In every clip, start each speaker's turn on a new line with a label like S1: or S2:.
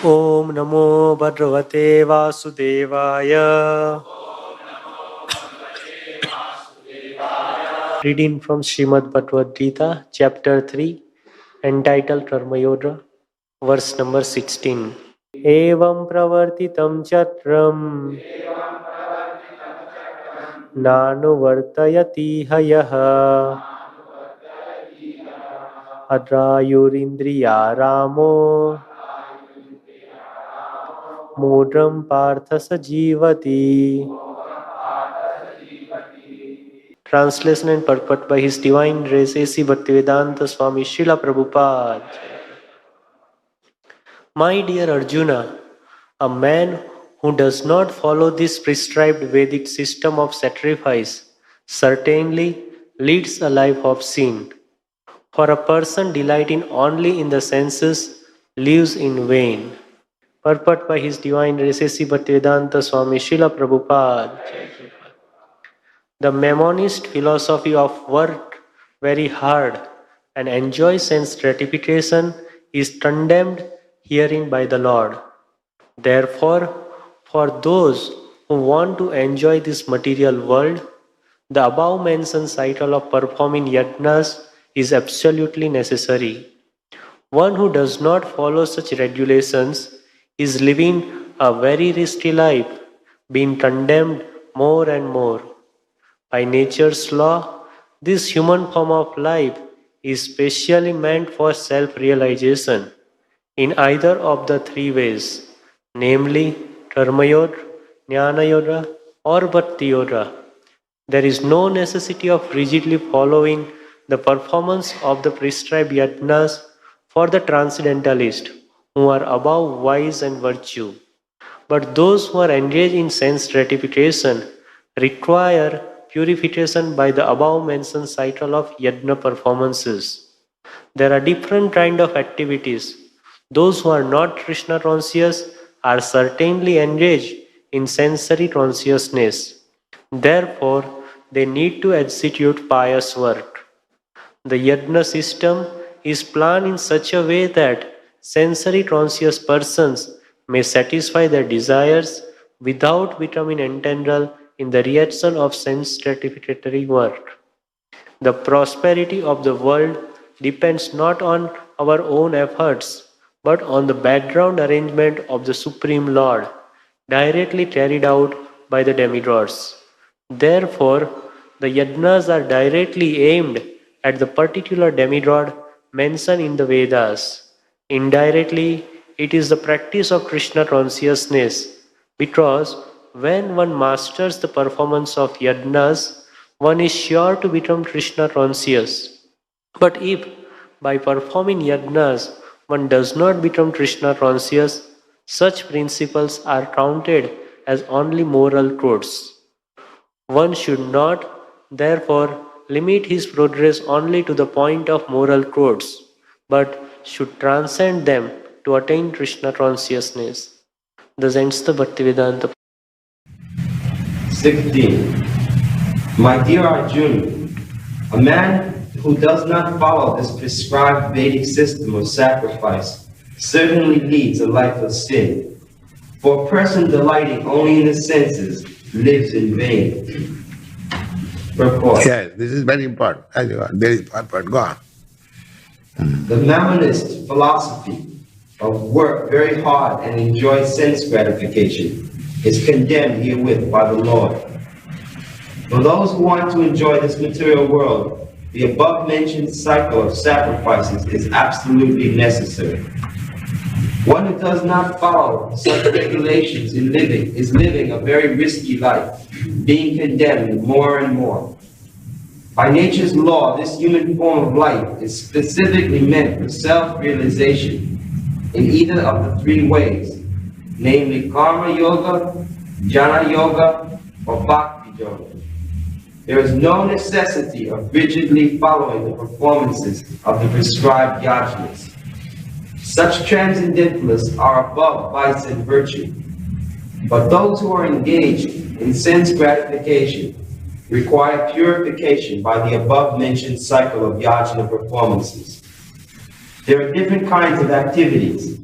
S1: Om Namo Bhagavate Vasudevaya. Reading from Srimad Bhagavad Gita, chapter 3, entitled Karma Yoga, verse number 16. Evam pravartitam chatram nanuvartayati hayaha adrayurindriya ramo mudram partha sajivati. Translation and purport by His Divine Grace A.C. Bhaktivedanta Swami Srila Prabhupada. My dear Arjuna, a man who does not follow this prescribed Vedic system of sacrifice certainly leads a life of sin. For a person delighting only in the senses lives in vain. Purport by His Divine Grace A.C. Bhaktivedanta Swami Srila Prabhupada. The Mammonist philosophy of work very hard and enjoy sense gratification is condemned herein by the Lord. Therefore, for those who want to enjoy this material world, the above mentioned cycle of performing yajnas is absolutely necessary. One who does not follow such regulations is living a very risky life, being condemned more and more. By nature's law, this human form of life is specially meant for self-realization in either of the three ways, namely Karma Yoga, Jnana Yoga, or Bhakti Yoga. There is no necessity of rigidly following the performance of the prescribed yajnas for the transcendentalist who are above vice and virtue. But those who are engaged in sense gratification require purification by the above mentioned cycle of yajna performances. There are different kinds of activities. Those who are not Krishna conscious are certainly engaged in sensory consciousness. Therefore, they need to execute pious work. The yajna system is planned in such a way that sensory conscious persons may satisfy their desires without becoming entangled in the reaction of sense gratificatory work. The prosperity of the world depends not on our own efforts, but on the background arrangement of the Supreme Lord, directly carried out by the demigods. Therefore, the yajnas are directly aimed at the particular demigod mentioned in the Vedas. Indirectly, it is the practice of Krishna consciousness, because when one masters the performance of yajnas, one is sure to become Krishna conscious. But if by performing yajnas one does not become Krishna conscious, such principles are counted as only moral truths. One should not, therefore, limit his progress only to the point of moral truths, but should transcend them to attain Krishna consciousness. Thus ends the Bhaktivedanta.
S2: 16. My dear Arjuna, a man who does not follow this prescribed Vedic system of sacrifice certainly leads a life of sin. For a person delighting only in the senses lives in vain. Purport.
S3: Yes, this is very important. Very important. Go on.
S2: The Mammonist philosophy of work very hard and enjoy sense gratification is condemned herewith by the Lord. For those who want to enjoy this material world, the above-mentioned cycle of sacrifices is absolutely necessary. One who does not follow such regulations in living is living a very risky life, being condemned more and more. By nature's law, this human form of life is specifically meant for self-realization in either of the three ways, namely Karma Yoga, Jnana Yoga, or Bhakti Yoga. There is no necessity of rigidly following the performances of the prescribed yajnas. Such transcendentalists are above vice and virtue. But those who are engaged in sense gratification require purification by the above-mentioned cycle of yajna performances. There are different kinds of activities.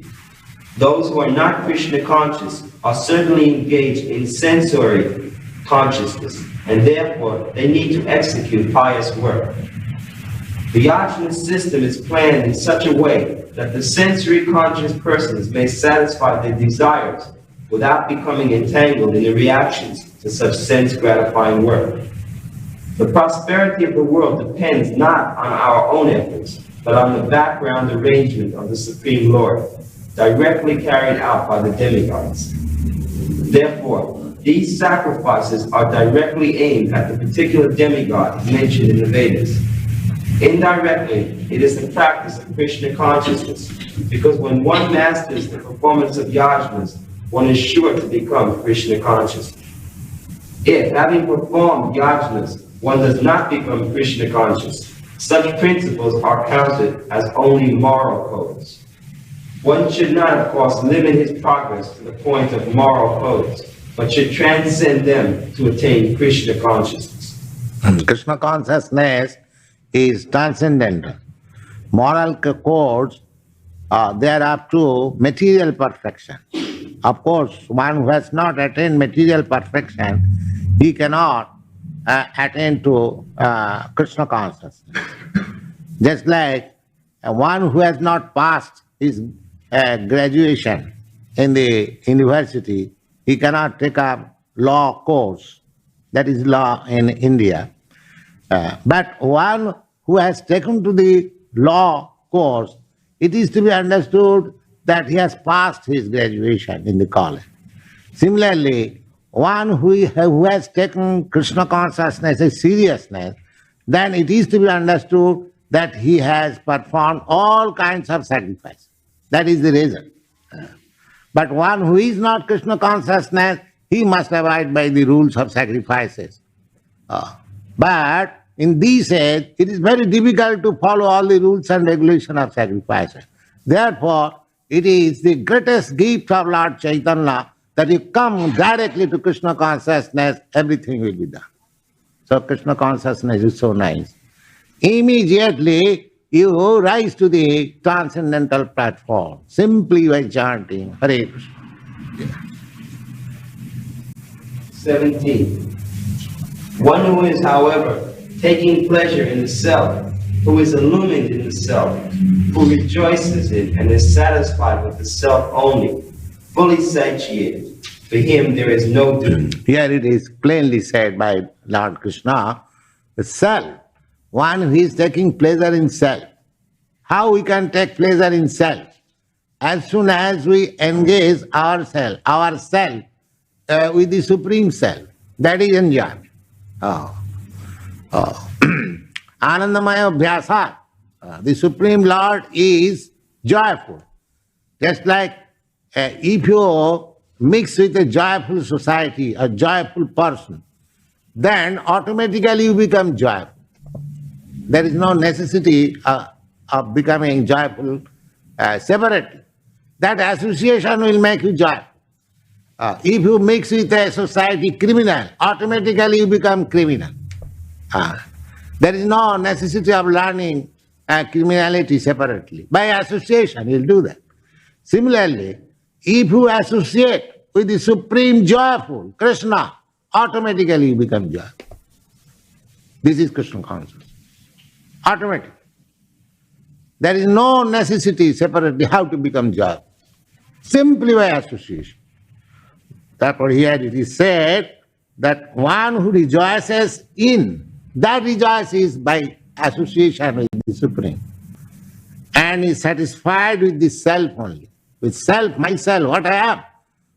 S2: Those who are not Krishna conscious are certainly engaged in sensory consciousness, and therefore they need to execute pious work. The yajna system is planned in such a way that the sensory conscious persons may satisfy their desires without becoming entangled in the reactions to such sense-gratifying work. The prosperity of the world depends not on our own efforts, but on the background arrangement of the Supreme Lord, directly carried out by the demigods. Therefore, these sacrifices are directly aimed at the particular demigod mentioned in the Vedas. Indirectly, it is the practice of Krishna consciousness, because when one masters the performance of yajnas, one is sure to become Krishna conscious. If, having performed yajnas, one does not become Krishna conscious, such principles are counted as only moral codes. One should not, of course, limit his progress to the point of moral codes, but should transcend them to attain Krishna consciousness.
S3: Krishna consciousness is transcendental. Moral codes, they are up to material perfection. Of course, one who has not attained material perfection, he cannot attain to Krishna consciousness. Just like one who has not passed his graduation in the university, he cannot take up law course, that is law in India. But one who has taken to the law course, it is to be understood that he has passed his graduation in the college. Similarly, one who has taken Krishna consciousness as seriousness, then it is to be understood that he has performed all kinds of sacrifice. That is the reason. But one who is not Krishna consciousness, he must abide by the rules of sacrifices. But in this age, it is very difficult to follow all the rules and regulations of sacrifices. Therefore, it is the greatest gift of Lord Chaitanya that you come directly to Krishna consciousness, everything will be done. So Krishna consciousness is so nice. Immediately you rise to the transcendental platform, simply by chanting Hare Krishna.
S2: 17. One who is, however, taking pleasure in the self, who is illumined in the self, who rejoices in and is satisfied with the self only, fully satiated, for him there is no duty.
S3: Here it is plainly said by Lord Krishna, the self, one who is taking pleasure in self. How we can take pleasure in self? As soon as we engage ourself with the Supreme Self, that is enjoyment. Anandamaya Bhyasa, the Supreme Lord is joyful. Just like if you mix with a joyful society, a joyful person, then automatically you become joyful. There is no necessity of becoming joyful separately. That association will make you joyful. If you mix with a society criminal, automatically you become criminal. There is no necessity of learning criminality separately. By association, you'll do that. Similarly, if you associate with the Supreme Joyful, Krishna, automatically you become joyful. This is Krishna consciousness. Automatic. There is no necessity separately how to become joyful. Simply by association. Therefore here it is said that one who rejoices in, that rejoices by association with the Supreme, and is satisfied with the self only. With self, myself, what I am.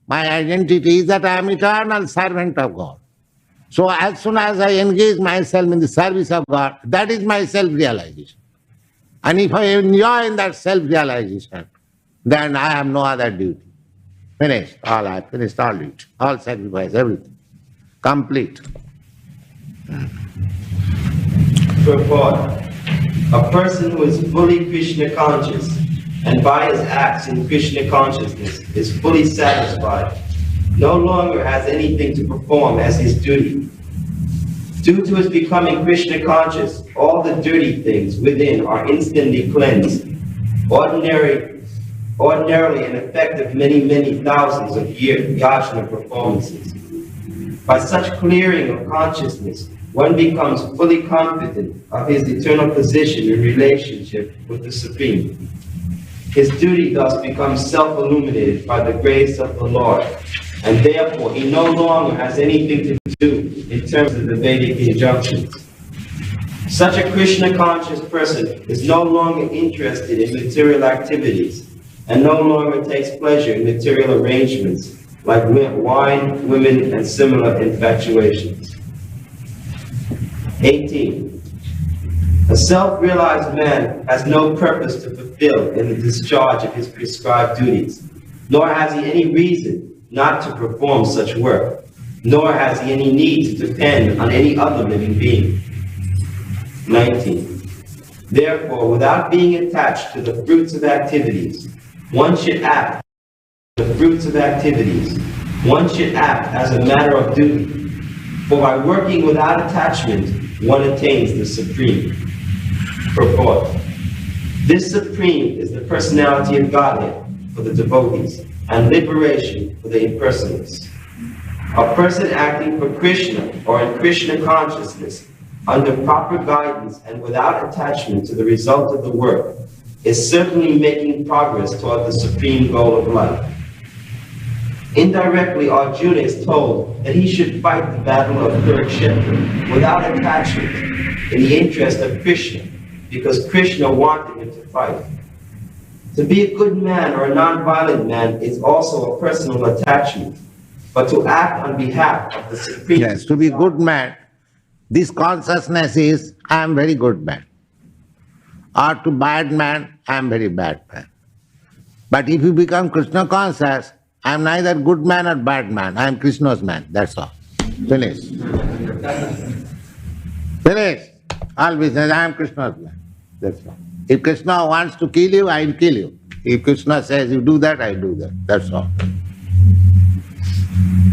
S3: My identity is that I am eternal servant of God. So as soon as I engage myself in the service of God, that is my self-realization. And if I enjoy in that self-realization, then I have no other duty. Finished all, I finished all duty, all sacrifice, everything. Complete.
S2: Purport. A person who is fully Krishna conscious and by his acts in Krishna consciousness is fully satisfied, no longer has anything to perform as his duty. Due to his becoming Krishna conscious, all the dirty things within are instantly cleansed. Ordinary ordinarily an effect of many, many thousands of yajna performances. By such clearing of consciousness, one becomes fully confident of his eternal position in relationship with the Supreme. His duty thus becomes self-illuminated by the grace of the Lord, and therefore he no longer has anything to do in terms of the Vedic injunctions. Such a Krishna-conscious person is no longer interested in material activities and no longer takes pleasure in material arrangements like wine, women, and similar infatuations. 18. A self-realized man has no purpose to fulfill in the discharge of his prescribed duties, nor has he any reason not to perform such work, nor has he any need to depend on any other living being. 19. Therefore, without being attached to the fruits of activities, one should act One should act as a matter of duty, for by working without attachment, one attains the Supreme. Purport. This Supreme is the personality of Godhead for the devotees and liberation for the impersonalists. A person acting for Krishna or in Krishna consciousness under proper guidance and without attachment to the result of the work is certainly making progress toward the supreme goal of life. Indirectly, Arjuna is told that he should fight the battle of Kurukshetra without attachment in the interest of Krishna, because Krishna wanted him to fight. To be a good man or a non-violent man is also a personal attachment, but to act on behalf of the Supreme...
S3: Yes, to be a good man, this consciousness is, I am very good man. Or to bad man, I am very bad man. But if you become Krishna conscious, I am neither good man or bad man, I am Krishna's man, that's all. Finish. Finish. All business, I am Krishna's man, that's all. If Krishna wants to kill you, I will kill you. If Krishna says you do that, I do that, that's all.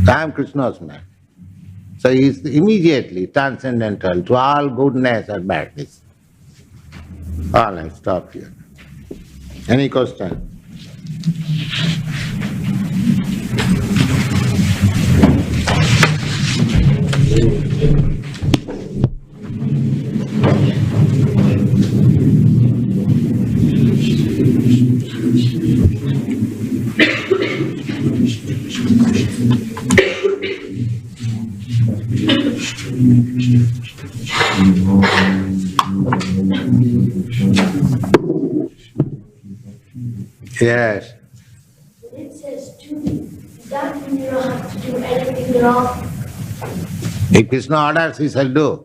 S3: I am Krishna's man. So he is immediately transcendental to all goodness or badness. All right, stop here. Any question? Yes.
S4: It says duty. Does that mean you don't have to do anything at all?
S3: If Krishna orders, he shall do.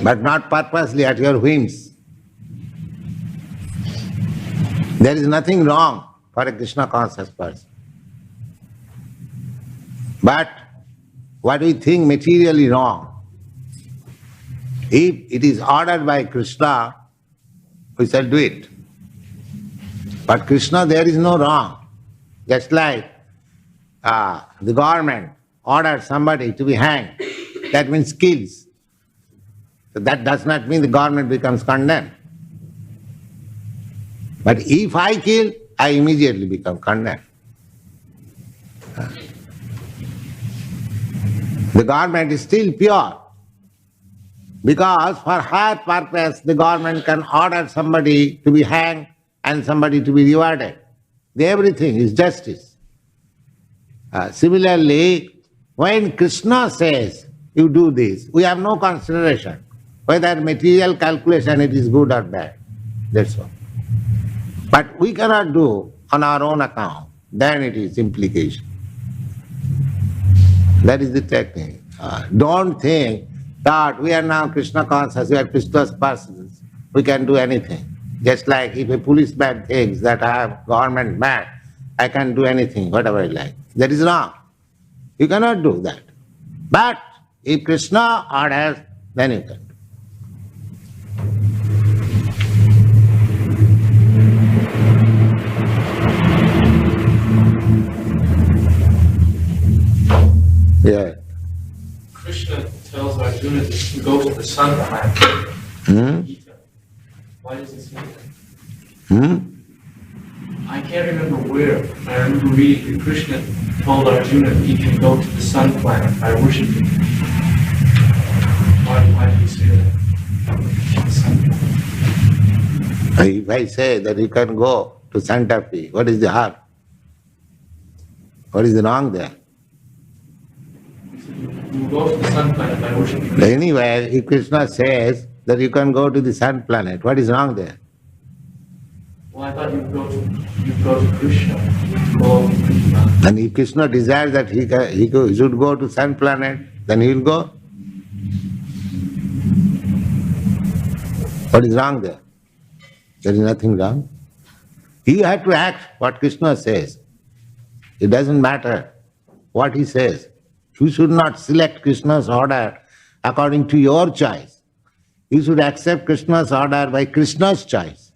S3: But not purposely at your whims. There is nothing wrong for a Krishna conscious person. But what we think materially wrong, if it is ordered by Krishna, we shall do it. But Krishna, there is no wrong. Just like the government orders somebody to be hanged, that means kills. So that does not mean the government becomes condemned. But if I kill, I immediately become condemned. The government is still pure, because for higher purpose the government can order somebody to be hanged and somebody to be rewarded. Everything is justice. Similarly, when Krishna says, you do this, we have no consideration whether material calculation it is good or bad. That's all. But we cannot do on our own account, then it is implication. That is the technique. Don't think that we are now Krishna conscious, we are Krishna's persons, we can do anything. Just like if a policeman thinks that I have government man, I can do anything, whatever I like. That is wrong. You cannot do that. But if Krishna orders, then you can do. Yeah.
S5: Krishna tells Arjuna to go to the sun planet. Why does he say that? can't remember where. I remember reading that Krishna told Arjuna he can go to the sun planet by worshiping. Why do you say that? The sun planet.
S3: If I say that you can go to Santa Fe, what is the harm? What is the wrong there?
S5: You go to the sun planet by worshiping.
S3: Anyway, if Krishna says that you can go to the sun planet, what is wrong there?
S5: Well, I thought you go to Krishna. Go to Krishna.
S3: And if Krishna desires that he should go to sun planet, then he will go. What is wrong there? There is nothing wrong. You have to act what Krishna says. It doesn't matter what he says. You should not select Krishna's order according to your choice. You should accept Krishna's order by Krishna's choice.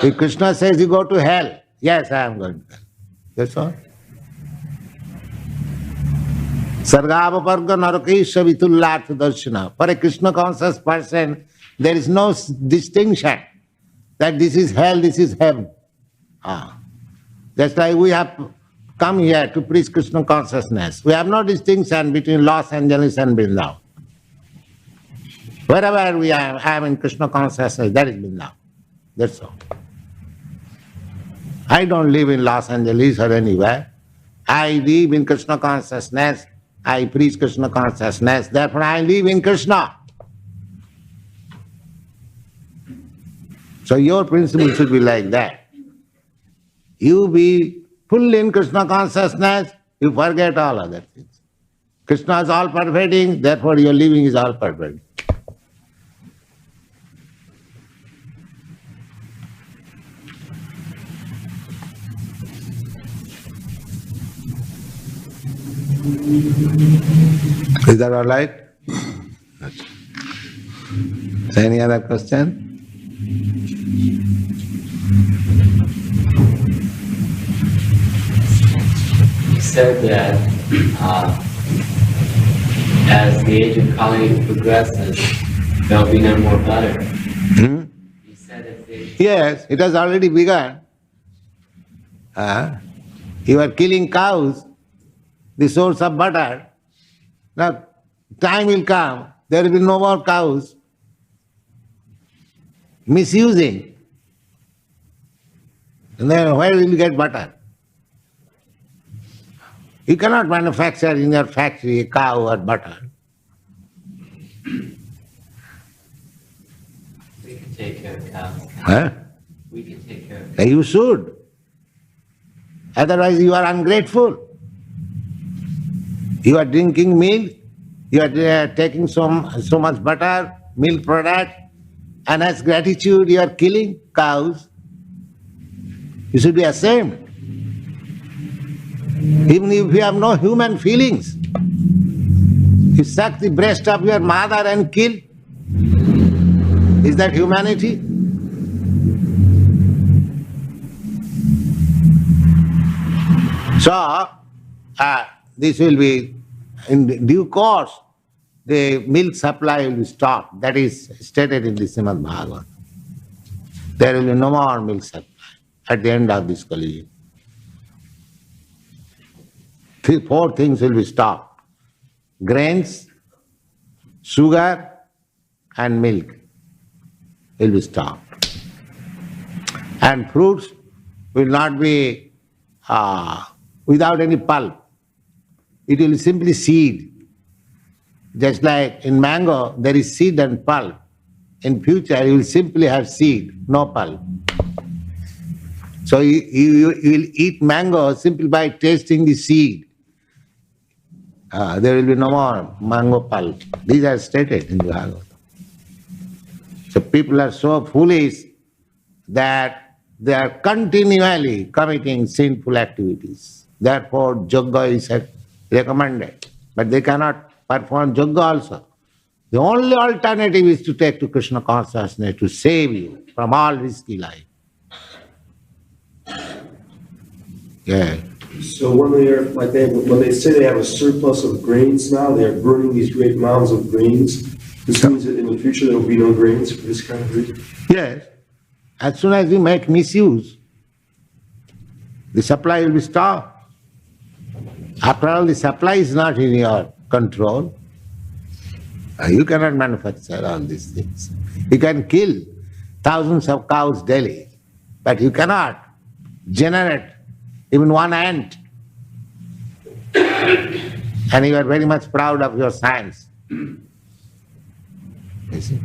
S3: If Krishna says you go to hell, yes, I am going to hell. That's all. Sargavaparga narakesha vitullartha darshana. For a Krishna conscious person, there is no distinction that this is hell, this is heaven. That's why we have come here to preach Krishna consciousness. We have no distinction between Los Angeles and Bangalore. Wherever we are, I am in Krishna consciousness, that is Bangalore. That's all. I don't live in Los Angeles or anywhere. I live in Krishna consciousness. I preach Krishna consciousness. Therefore I live in Krishna. So your principle should be like that. You be full in Krishna consciousness, you forget all other things. Krishna is all pervading, therefore your living is all pervading. Is that all right? So any other question?
S6: You said that as the age of Kali progresses, there'll be no more butter. You said as the age...
S3: Yes, it has already begun. You are killing cows, the source of butter. Now, time will come, there will be no more cows. Misusing. And then where will you get butter? You cannot manufacture in your factory a cow or butter.
S6: We can take care of cows.
S3: Huh?
S6: We can take care of
S3: You should. Otherwise you are ungrateful. You are drinking milk, you are taking so much butter, milk product, and as gratitude you are killing cows. You should be ashamed. Even if you have no human feelings, you suck the breast of your mother and kill. Is that humanity? So, this will be, in due course, the milk supply will be stopped. That is stated in the Srimad Bhagavatam. There will be no more milk supply at the end of this Kali. 4 things will be stopped. Grains, sugar and milk will be stopped. And fruits will not be without any pulp. It will be simply seed. Just like in mango, there is seed and pulp. In future, you will simply have seed, no pulp. So you will eat mango simply by tasting the seed. There will be no more mango pulp. These are stated in the Bhagavatam. So people are so foolish that they are continually committing sinful activities. Therefore, yoga is recommended. But they cannot perform yoga also. The only alternative is to take to Krishna consciousness to save you from all risky life. Yeah.
S7: So when they say they have a surplus of grains now, they are burning these great mounds of grains. This means that in the future there will be no grains for this kind of reason?
S3: Yes. As soon as you make misuse, the supply will be stopped. After all, the supply is not in your control. You cannot manufacture all these things. You can kill thousands of cows daily, but you cannot generate even one ant. And you are very much proud of your science. You see?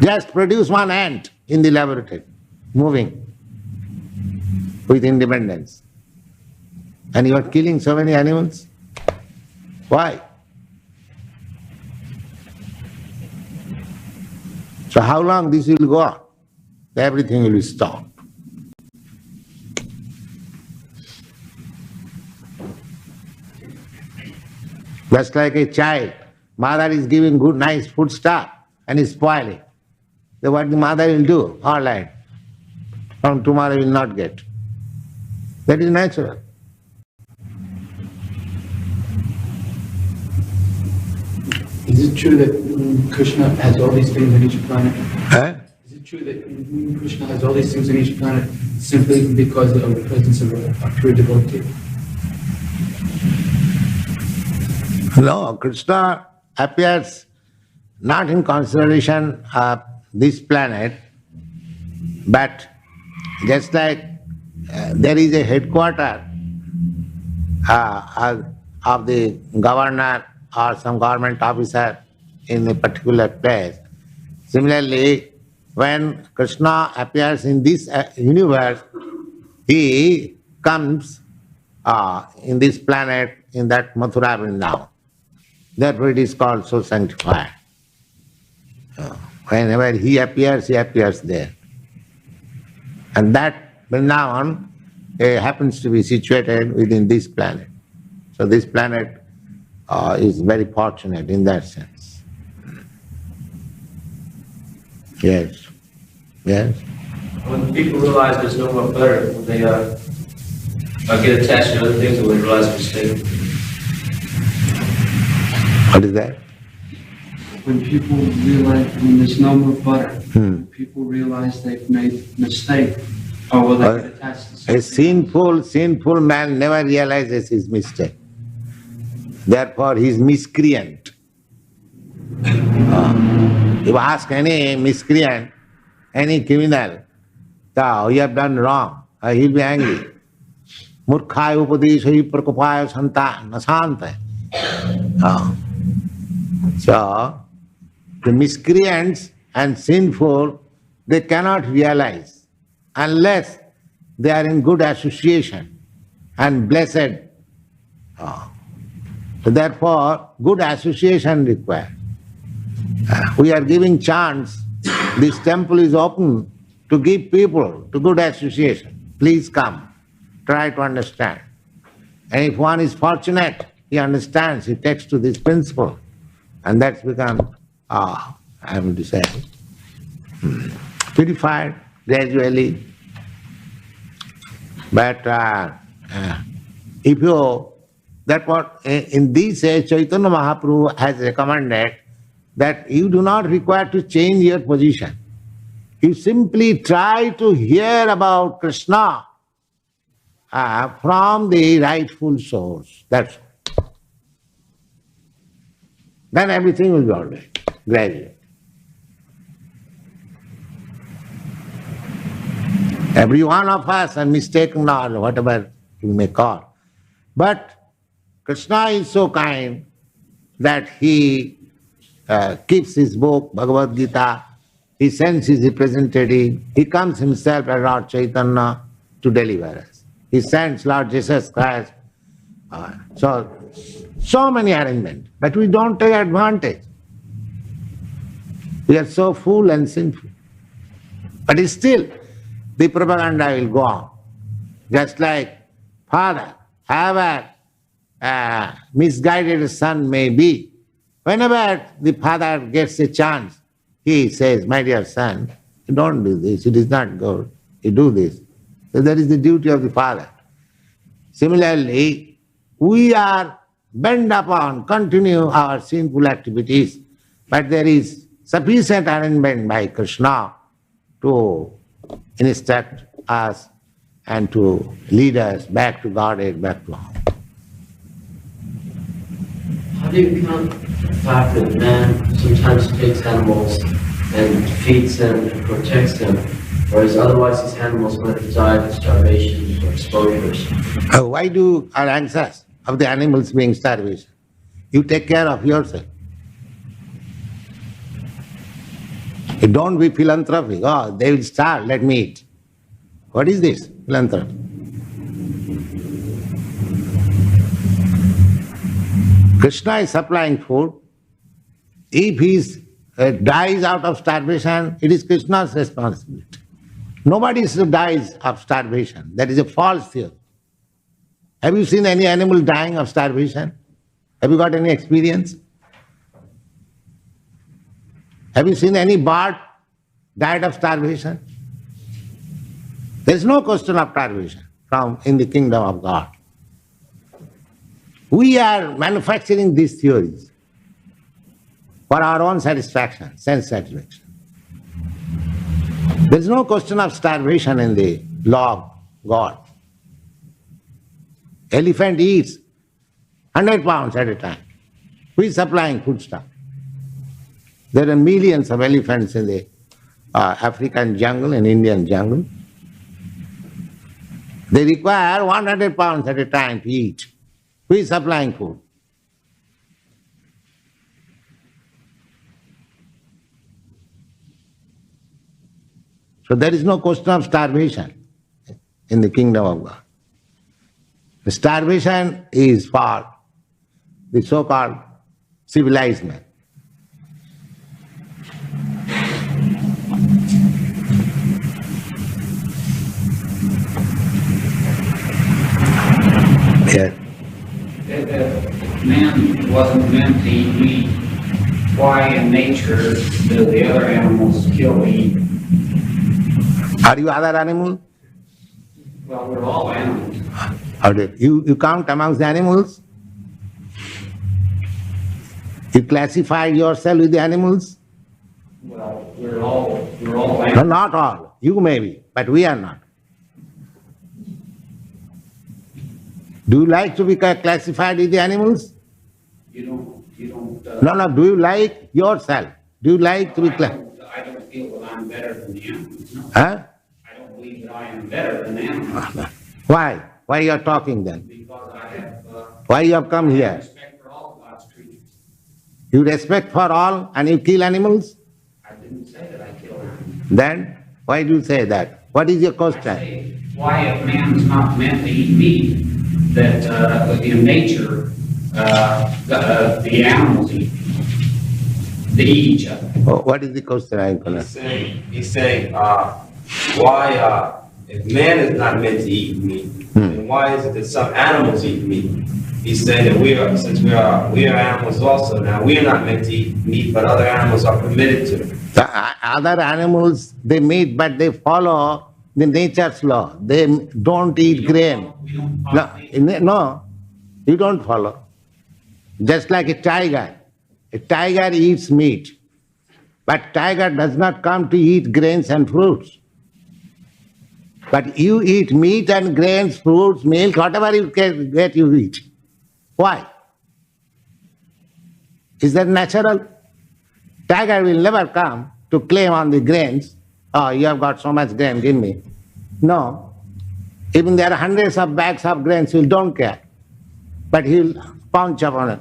S3: Just produce one ant in the laboratory, moving with independence. And you are killing so many animals? Why? So how long this will go on? Everything will be stopped. Just like a child, mother is giving good, nice food stuff and is spoiling. Then what the mother will do? All right. From tomorrow will not get. That is natural.
S8: Is it true that Krishna has all these things on each planet?
S3: Eh?
S8: Is it true that Krishna has all these things on each planet simply because of the presence of a pure devotee?
S3: No, Krishna appears not in consideration of this planet, but just like there is a headquarter of the governor or some government officer in a particular place. Similarly, when Krishna appears in this universe, he comes in this planet, in that Mathura Vrindavan. Therefore it is called so sanctified. Whenever he appears there. And that Vrindavan happens to be situated within this planet. So this planet is very fortunate in that sense. Yes. Yes.
S9: When people realize there's no one better, when they get attached to other things and when they realize a mistake.
S3: What is that?
S5: When people realize when there's no more butter, when people realize they've made a mistake, or will they get attached to something?
S3: A sinful man never realizes his mistake. Therefore, he is miscreant. If you ask any miscreant, any criminal, you have done wrong, he will be angry. Murkhaya upadeshahi prakopaya santa nasanta. So, the miscreants and sinful, they cannot realize unless they are in good association and blessed. So therefore, good association required. We are giving chance. This temple is open to give people to good association. Please come, try to understand. And if one is fortunate, he understands, he takes to this principle. And that's become, I am to say, purified gradually. But if you, that what in this age Chaitanya Mahaprabhu has recommended that you do not require to change your position. You simply try to hear about Krishna from the rightful source. That's all. Then everything will be all right, gradually. Every one of us are mistaken or whatever you may call. But Krishna is so kind that he keeps his book, Bhagavad Gita, he sends his representative, he comes himself as Lord Chaitanya to deliver us. He sends Lord Jesus Christ. So many arrangements, but we don't take advantage. We are so full and sinful. But still, the propaganda will go on. Just like father, however misguided son may be, whenever the father gets a chance, he says, my dear son, you don't do this, it is not good, you do this. So that is the duty of the father. Similarly, we are bent upon continue our sinful activities, but there is sufficient arrangement by Krishna to instruct us and to lead us back to Godhead, back to home.
S6: How do you count the fact that man sometimes takes animals and feeds them and protects them, whereas otherwise these animals might have died of starvation or exposures?
S3: Why do are anxious of the animals being starvation? You take care of yourself. You don't be philanthropic. Oh, they will starve, let me eat. What is this philanthropy? Krishna is supplying food. If he dies out of starvation, it is Krishna's responsibility. Nobody dies of starvation. That is a false theory. Have you seen any animal dying of starvation? Have you got any experience? Have you seen any bird died of starvation? There is no question of starvation in the kingdom of God. We are manufacturing these theories for our own satisfaction, sense satisfaction. There is no question of starvation in the law of God. Elephant eats 100 pounds at a time. Who is supplying foodstuff? There are millions of elephants in the African jungle and Indian jungle. They require 100 pounds at a time to eat. Who is supplying food? So there is no question of starvation in the kingdom of God. The starvation is for the so-called civilized man. Yeah.
S10: If man wasn't meant to eat meat, why in nature do the other animals kill eat?
S3: Are you other animal?
S10: Well, we're all animals.
S3: How do you count amongst the animals? You classify yourself with the animals?
S10: Well, we're all
S3: No,
S10: animals.
S3: not all. You may be, but we are not. Do you like to be classified with the animals?
S10: You don't.
S3: No. Do you like yourself? Do you like to be classified?
S10: I don't feel that I'm better than the animals. No.
S3: Huh?
S10: I don't believe that I am better than animals
S3: Why? Why you are talking then?
S10: because I have
S3: Why you have come here?
S10: respect for all of God's creatures.
S3: You respect for all and you kill animals?
S10: I didn't say that I kill animals.
S3: Then why do you say that? What is your
S10: I
S3: question?
S10: say, why if man's not meant to eat meat, that in nature the animals eat. They eat each other.
S3: Oh, what is the question I'm gonna?
S2: He's saying, why, if man is not meant to eat meat, then why is it that some animals eat meat? He's saying that since we are animals also now, we are not meant to eat meat, but other animals are permitted to.
S3: The other animals, they meet, but they follow the nature's law. They don't eat grain.
S10: We don't follow
S3: No, you don't follow. Just like a tiger. A tiger eats meat, but tiger does not come to eat grains and fruits. But you eat meat and grains, fruits, milk, whatever you get, you eat. Why? Is that natural? Tiger will never come to claim on the grains. Oh, you have got so much grain, give me. No. Even there are hundreds of bags of grains, he don't care. But he'll pounce upon it.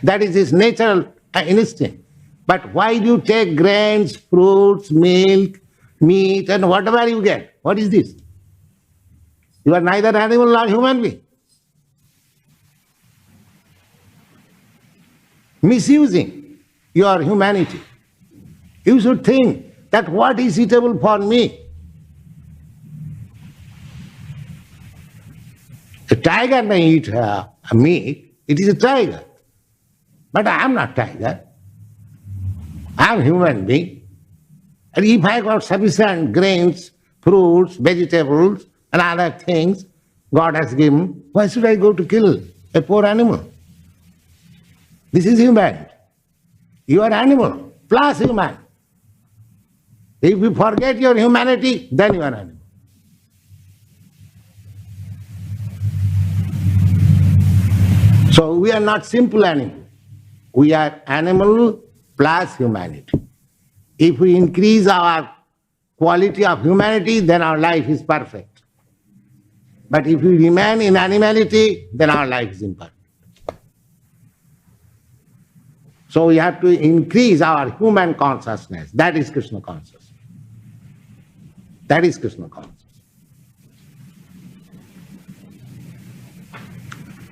S3: That is his natural instinct. But why do you take grains, fruits, milk, meat, and whatever you get? What is this? You are neither animal nor human being. Misusing your humanity. You should think that what is suitable for me. A tiger may eat meat, it is a tiger. But I am not tiger. I am human being. And if I got sufficient grains, fruits, vegetables, and other things God has given, why should I go to kill a poor animal? This is human. You are animal, plus human. If you forget your humanity, then you are animal. So we are not simple animal. We are animal plus humanity. If we increase our quality of humanity, then our life is perfect. But if we remain in animality, then our life is imperfect. So we have to increase our human consciousness. That is Krishna consciousness. That is Krishna consciousness.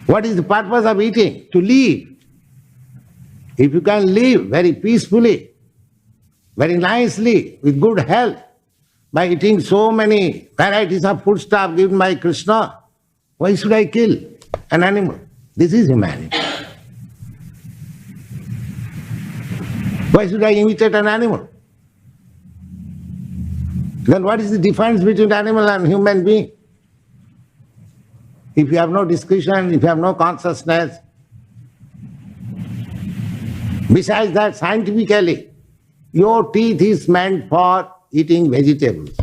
S3: What is the purpose of eating? To live. If you can live very peacefully, very nicely, with good health, by eating so many varieties of foodstuff given by Krishna, why should I kill an animal? This is humanity. Why should I imitate an animal? Then what is the difference between animal and human being? If you have no discretion, if you have no consciousness, besides that, scientifically, your teeth is meant for eating vegetables.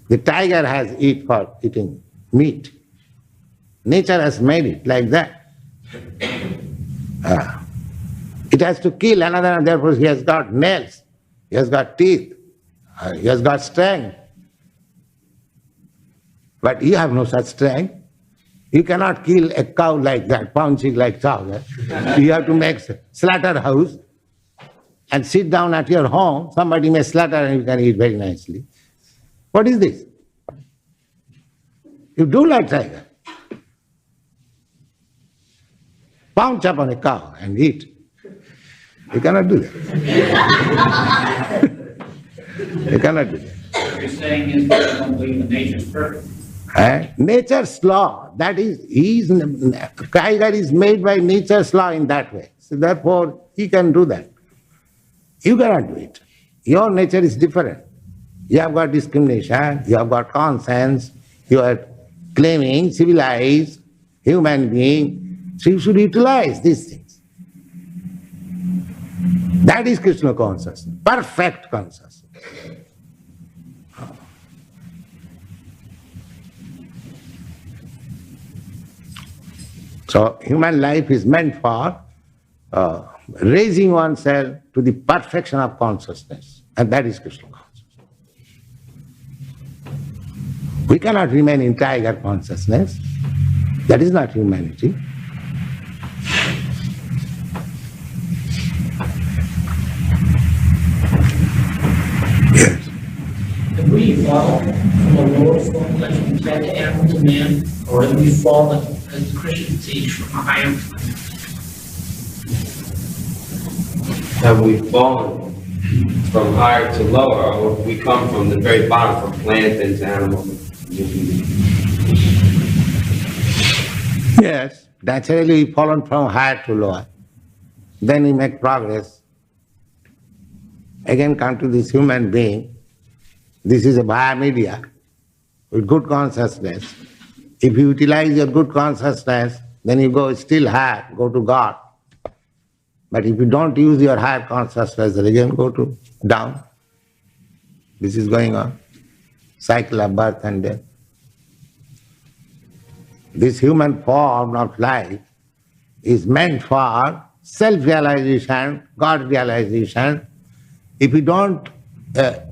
S3: The tiger has eat for eating meat. Nature has made it like that. It has to kill another, and therefore he has got nails, he has got teeth, he has got strength. But you have no such strength. You cannot kill a cow like that, pouncing like cow. You have to make slaughterhouse and sit down at your home. Somebody may slaughter and you can eat very nicely. What is this? You do like tiger. Pounce upon a cow and eat. You cannot do that. You cannot do that.
S10: What you're saying is that you don't believe that nature's perfect.
S3: Nature's law, that is, tiger is made by nature's law in that way. So therefore, he can do that. You cannot do it. Your nature is different. You have got discrimination, you have got conscience, you are claiming civilized human being, so you should utilize these things. That is Krishna consciousness, perfect consciousness. So human life is meant for raising oneself to the perfection of consciousness, and that is Krishna consciousness. We cannot remain in tiger consciousness. That is not humanity. Yes.
S11: Have we evolved from a lower form like from cat to animal to man, or have we fallen, as the Christians teach, from a higher plane?
S2: Have we fallen from higher to lower, or have we come from the very bottom, from plant into animal?
S3: Yes, naturally we fallen from higher to lower. Then we make progress. Again come to this human being. This is a via media with good consciousness. If you utilize your good consciousness, then you go still higher, go to God. But if you don't use your higher consciousness, then again go to down. This is going on. Cycle of birth and death. This human form of life is meant for self-realization, God-realization. If we don't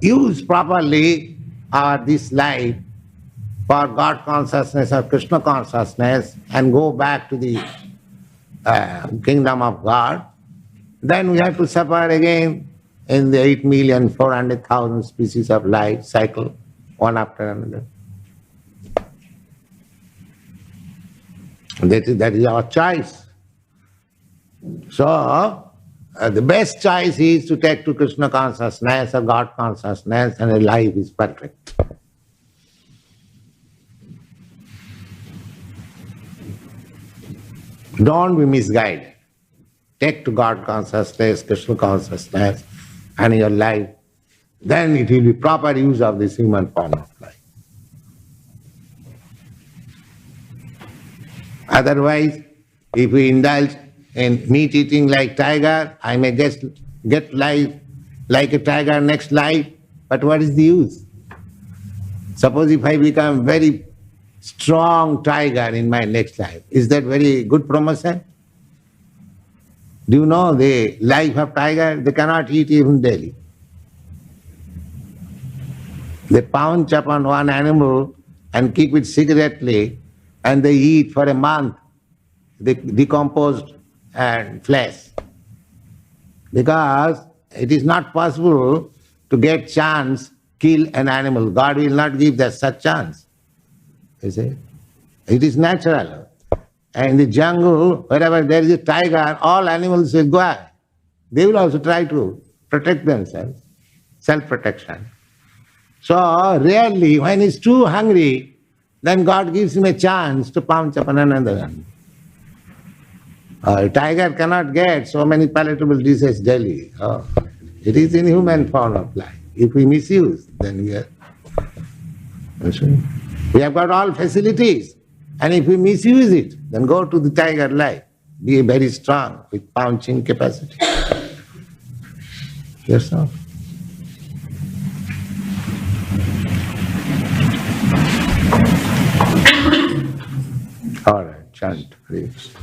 S3: use properly this life for God consciousness or Krishna consciousness and go back to the kingdom of God, then we have to suffer again in the 8,400,000 species of life cycle, one after another. That is our choice. So, the best choice is to take to Krishna consciousness or God consciousness, and a life is perfect. Don't be misguided. Take to God consciousness, Krishna consciousness, and your life, then it will be proper use of this human form of life. Otherwise, if we indulge in meat eating like tiger, I may just get life like a tiger next life, but what is the use? Suppose if I become very strong tiger in my next life. Is that very good promotion? Do you know the life of tiger? They cannot eat even daily. They pounce upon one animal and keep it secretly, and they eat for a month the decomposed flesh. Because it is not possible to get chance kill an animal. God will not give that such chance. You see? It is natural. And in the jungle, wherever there is a tiger, all animals will go out. They will also try to protect themselves. Self-protection. So rarely, when he is too hungry, then God gives him a chance to pounce upon another animal. A tiger cannot get so many palatable dishes daily. It is in human form of life. If we misuse, then we are... We have got all facilities, and if we misuse it, then go to the tiger life. Be very strong with pouncing capacity. That's all. All right, chant, please.